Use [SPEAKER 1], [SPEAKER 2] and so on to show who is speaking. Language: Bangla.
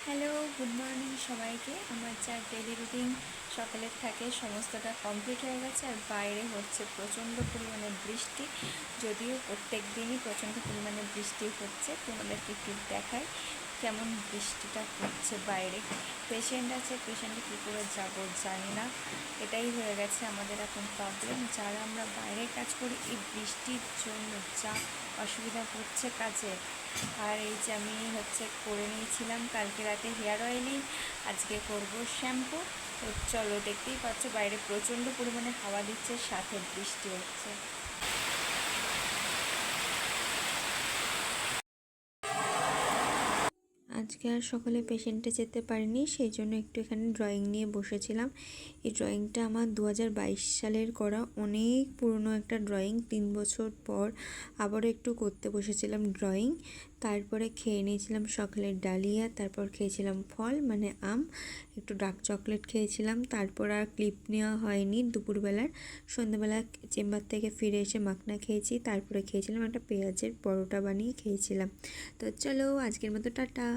[SPEAKER 1] হ্যালো, গুড মর্নিং সবাইকে। আমার যা ডেলি রুটিন সকালের থাকে সমস্তটা কমপ্লিট হয়ে গেছে, আর বাইরে হচ্ছে প্রচণ্ড পরিমাণে বৃষ্টি। যদিও প্রত্যেক দিনই প্রচণ্ড পরিমাণে বৃষ্টি হচ্ছে, তোমাদেরকে একটু দেখাই কেমন বৃষ্টিটা হচ্ছে বাইরে। পেশেন্ট আছে, পেশেন্টে কী করে যাবো জানি না, এটাই হয়ে গেছে আমাদের এখন প্রবলেম। যারা আমরা বাইরে কাজ করি, এই বৃষ্টির জন্য যা অসুবিধা হচ্ছে কাজে। আর এই যে আমি করে নিয়েছিলাম কালকে রাতে হেয়ার অয়েলিং, আজকে করব শ্যাম্পু। তো চলো, দেখতেই পাচ্ছ বাইরে প্রচণ্ড পরিমাণে হাওয়া দিচ্ছে, সাথে বৃষ্টি হচ্ছে। আজকে আর সকালে পেশেন্টে যেতে পারিনি, সেই জন্য একটু এখানে ড্রয়িং নিয়ে বসেছিলাম। এই ড্রয়িংটা আমার 2022 সালের করা, অনেক পুরনো একটা ড্রয়িং। 3 বছর পর আবারও একটু করতে বসেছিলাম ড্রয়িং। তারপরে খেয়ে নিয়েছিলাম সকালের ডালিয়া, তারপর খেয়েছিলাম ফল মানে আম, একটু ডার্ক চকলেট খেয়েছিলাম। তারপর আর ক্লিপ নেওয়া হয়নি দুপুরবেলার। সন্ধ্যাবেলা চেম্বার থেকে ফিরে এসে মাখনা খেয়েছি, তারপরে খেয়েছিলাম একটা পেঁয়াজের পরোটা বানিয়ে খেয়েছিলাম। তো চলো, আজকের মতো টাটা।